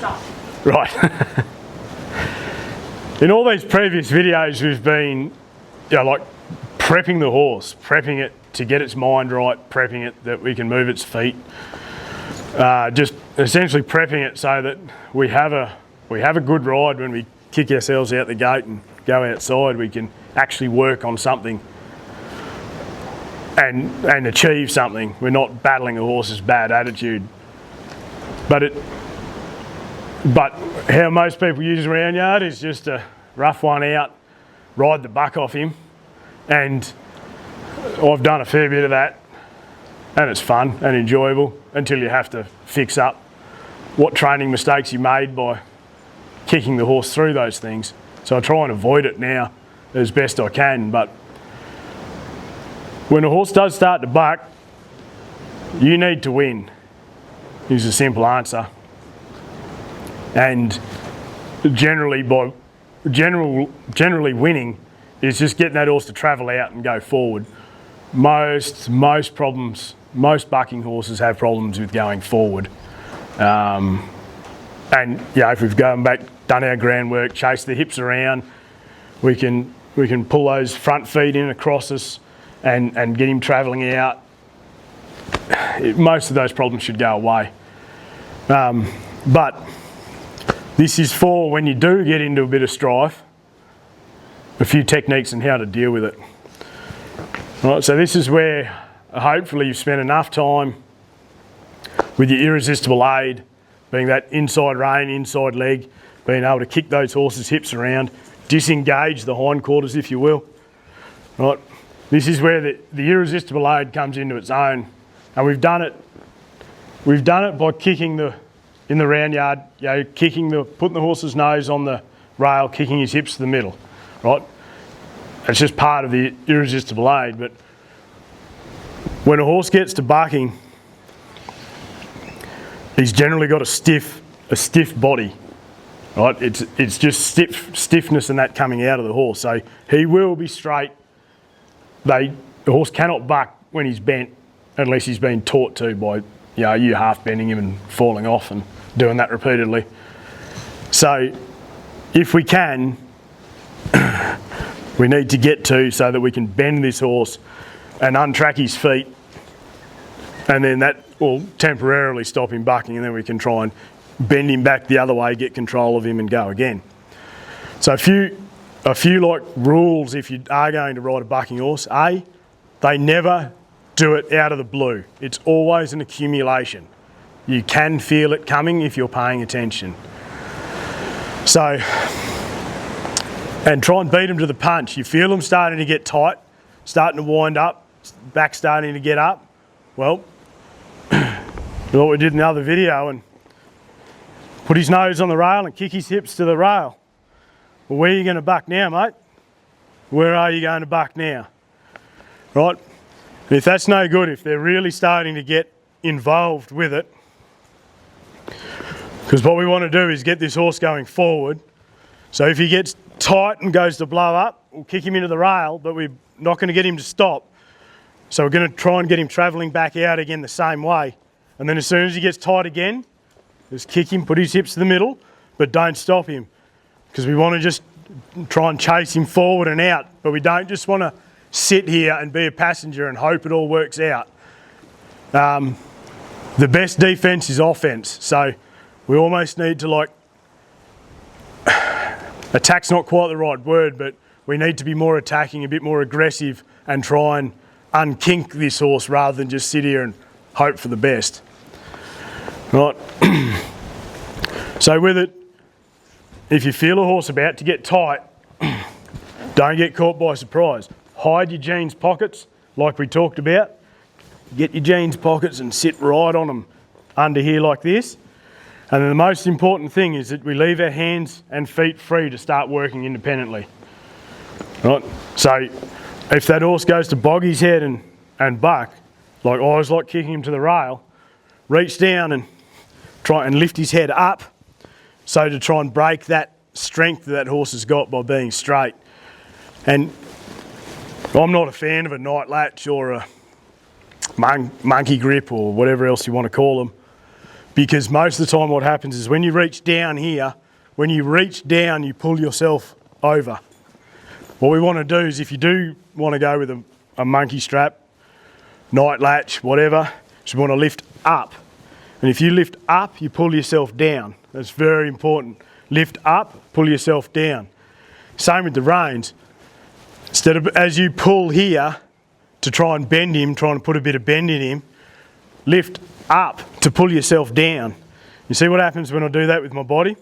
stop. Right. In all these previous videos we've been, like prepping the horse, prepping it to get its mind right, prepping it that we can move its feet. Just essentially prepping it so that we have a good ride when we kick ourselves out the gate and go outside. We can actually work on something and achieve something. We're not battling a horse's bad attitude. But how most people use round yard is just a rough one out, ride the buck off him, and I've done a fair bit of that, and it's fun and enjoyable until you have to fix up what training mistakes you made by kicking the horse through those things. So I try and avoid it now as best I can, but when a horse does start to buck, you need to win, is a simple answer. And generally winning is just getting that horse to travel out and go forward. Most bucking horses have problems with going forward. And if we've gone back, done our groundwork, chased the hips around, we can pull those front feet in across us and get him travelling out. Most of those problems should go away. But this is for when you do get into a bit of strife, a few techniques on how to deal with it. Right, so this is where hopefully you've spent enough time with your irresistible aid, being that inside rein, inside leg, being able to kick those horses' hips around, disengage the hindquarters if you will. Right, this is where the irresistible aid comes into its own, and we've done it by kicking in the round yard, putting the horse's nose on the rail, kicking his hips to the middle, right? It's just part of the irresistible aid. But when a horse gets to bucking, he's generally got a stiff body, right? It's just stiffness and that coming out of the horse. So he will be straight. The horse cannot buck when he's bent unless he's been taught to by you half bending him and falling off and doing that repeatedly. So if we can, we need to get to so that we can bend this horse and untrack his feet, and then that will temporarily stop him bucking, and then we can try and bend him back the other way, get control of him and go again. So a few like rules if you are going to ride a bucking horse. They never do it out of the blue. It's always an accumulation. You can feel it coming if you're paying attention. So, and try and beat them to the punch. You feel them starting to get tight, starting to wind up, back starting to get up. Well, what we did in the other video, and put his nose on the rail and kick his hips to the rail. Well, where are you going to buck now, mate? Where are you going to buck now? Right? And if that's no good, if they're really starting to get involved with it, because what we want to do is get this horse going forward. So if he gets tight and goes to blow up, we'll kick him into the rail, but we're not going to get him to stop. So we're going to try and get him travelling back out again the same way. And then as soon as he gets tight again, just kick him, put his hips to the middle, but don't stop him. Because we want to just try and chase him forward and out, but we don't just want to sit here and be a passenger and hope it all works out. The best defence is offence, so we almost need to attack's not quite the right word, but we need to be more attacking, a bit more aggressive, and try and unkink this horse rather than just sit here and hope for the best. Right. So with it, if you feel a horse about to get tight, don't get caught by surprise. Hide your jeans pockets like we talked about. Get your jeans pockets and sit right on them under here like this. And then the most important thing is that we leave our hands and feet free to start working independently. Right? So if that horse goes to bog his head and buck, like I always like kicking him to the rail, reach down and try and lift his head up, so to try and break that strength that horse has got by being straight. And I'm not a fan of a night latch or a monkey grip or whatever else you want to call them, because most of the time what happens is when you reach down here, when you reach down, you pull yourself over. What we want to do is, if you do want to go with a monkey strap, night latch, whatever, so we want to lift up. And if you lift up, you pull yourself down. That's very important. Lift up, pull yourself down. Same with the reins. Instead of, as you pull here to try and bend him, trying to put a bit of bend in him, lift up to pull yourself down. You see what happens when I do that with my body?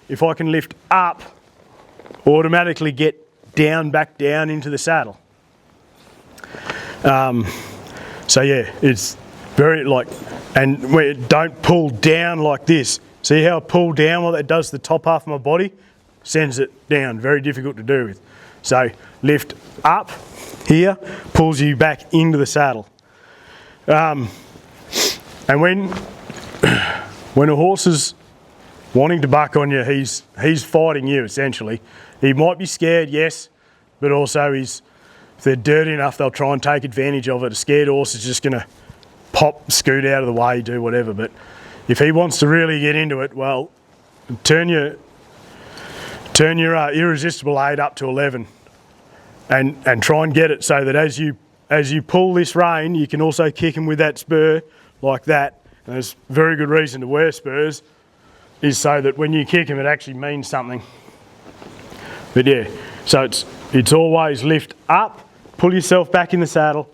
If I can lift up, automatically get down, back down into the saddle. So yeah, it's very and don't pull down like this. See how I pull down? What that does to the top half of my body? Sends it down. Very difficult to do with. So lift up here, pulls you back into the saddle. And when a horse is wanting to buck on you, he's fighting you essentially. He might be scared, yes, but also if they're dirty enough, they'll try and take advantage of it. A scared horse is just going to pop, scoot out of the way, do whatever. But if he wants to really get into it, well, turn your irresistible 8 up to 11, and try and get it so that as you pull this rein, you can also kick him with that spur like that. And there's a very good reason to wear spurs, is so that when you kick him, it actually means something. But yeah, so it's always lift up, pull yourself back in the saddle,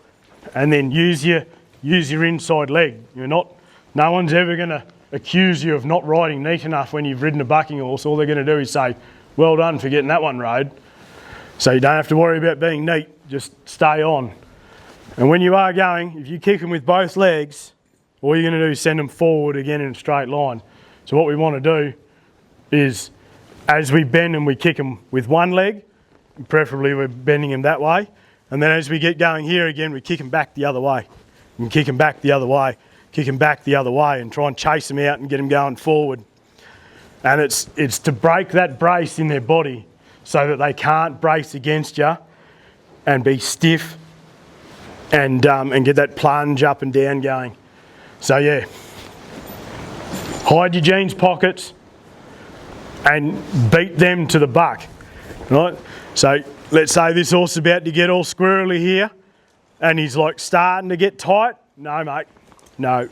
and then use your inside leg. No one's ever going to accuse you of not riding neat enough when you've ridden a bucking horse. All they're going to do is say, well done for getting that one rode. So you don't have to worry about being neat, just stay on. And when you are going, if you kick them with both legs, all you're going to do is send them forward again in a straight line. So what we want to do is, as we bend them, we kick them with one leg, preferably we're bending them that way. And then as we get going here again, we kick them back the other way. And kick them back the other way, kick them back the other way, and try and chase them out and get them going forward. And it's to break that brace in their body so that they can't brace against you and be stiff and get that plunge up and down going. So yeah, hide your jeans pockets and beat them to the buck, right? So let's say this horse is about to get all squirrely here and he's like starting to get tight. No, mate, no.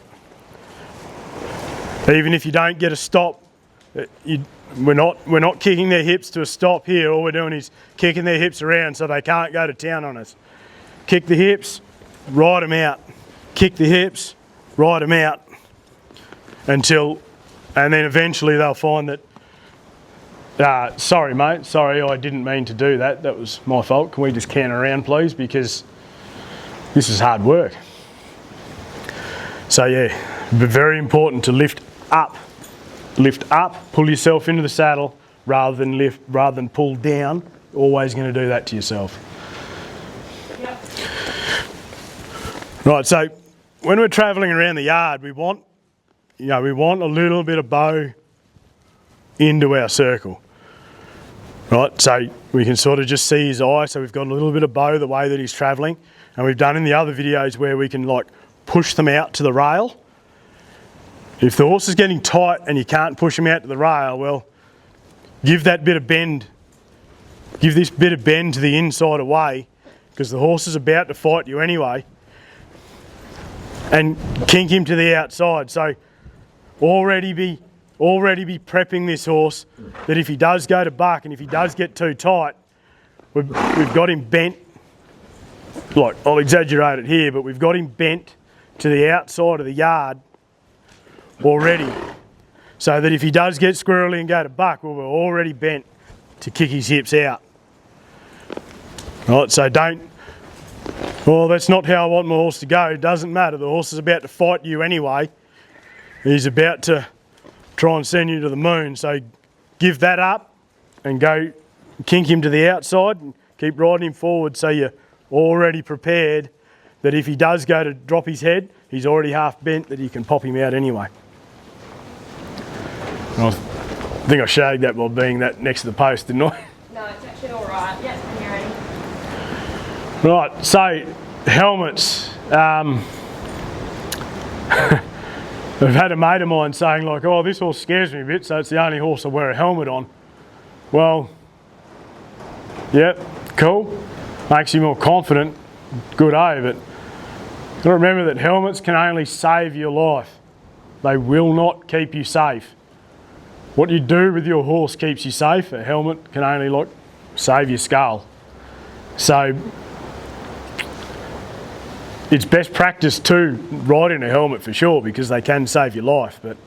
Even if you don't get a stop, we're not kicking their hips to a stop here. All we're doing is kicking their hips around so they can't go to town on us. Kick the hips, ride them out. Kick the hips, ride them out and then eventually they'll find that, sorry mate, sorry, I didn't mean to do that. That was my fault. Can we just canter around please, because this is hard work. So yeah, but very important to lift up, pull yourself into the saddle rather than pull down. Always going to do that to yourself. Yep. Right, so when we're travelling around the yard, we want a little bit of bow into our circle. Right, so we can sort of just see his eye, so we've got a little bit of bow the way that he's travelling. And we've done in the other videos where we can like push them out to the rail. If the horse is getting tight and you can't push them out to the rail, well, give that bit of bend, give this bit of bend to the inside away, because the horse is about to fight you anyway, and kink him to the outside. So already be prepping this horse that if he does go to buck and if he does get too tight, we've got him bent. Like, I'll exaggerate it here, but we've got him bent to the outside of the yard already, so that if he does get squirrely and go to buck, well, we're already bent to kick his hips out. Right, so well, that's not how I want my horse to go. It doesn't matter. The horse is about to fight you anyway. He's about to try and send you to the moon. So give that up and go kink him to the outside and keep riding him forward, so you're already prepared that if he does go to drop his head, he's already half bent, that you can pop him out anyway. I think I shagged that by being that next to the post, didn't I? No, it's actually all right. Yep, when you're ready. Right, so helmets. I've had a mate of mine saying like, oh, this horse scares me a bit, so it's the only horse I wear a helmet on. Well, yeah, cool. Makes you more confident. Good, eh? But you've got to remember that helmets can only save your life. They will not keep you safe. What you do with your horse keeps you safe. A helmet can only like save your skull. So it's best practice to ride in a helmet for sure, because they can save your life, but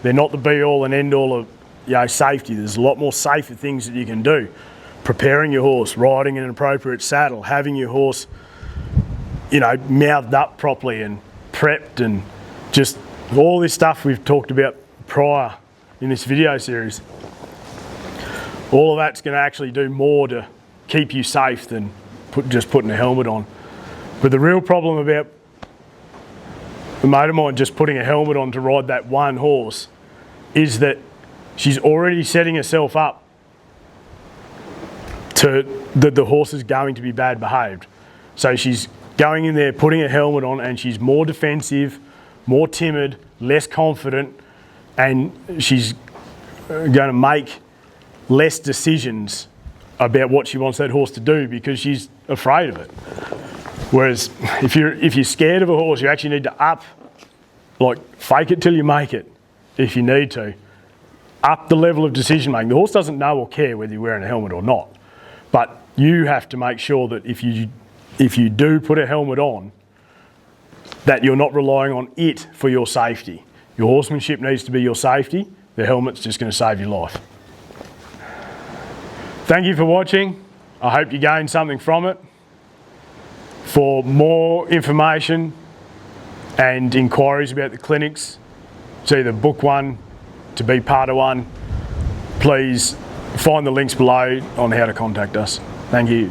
they're not the be all and end all of safety. There's a lot more safer things that you can do. Preparing your horse, riding in an appropriate saddle, having your horse, mouthed up properly and prepped, and just all this stuff we've talked about prior in this video series. All of that's going to actually do more to keep you safe than just putting a helmet on. But the real problem about a mate of mine just putting a helmet on to ride that one horse is that she's already setting herself up to that the horse is going to be bad behaved. So she's going in there, putting a helmet on, and she's more defensive, more timid, less confident, and she's going to make less decisions about what she wants that horse to do because she's afraid of it. Whereas if you're scared of a horse, you actually need to fake it till you make it, if you need to. Up the level of decision making. The horse doesn't know or care whether you're wearing a helmet or not, but you have to make sure that if you do put a helmet on, that you're not relying on it for your safety. Your horsemanship needs to be your safety. The helmet's just going to save your life. Thank you for watching. I hope you gained something from it. For more information and inquiries about the clinics, to either book one, to be part of one, please find the links below on how to contact us. Thank you.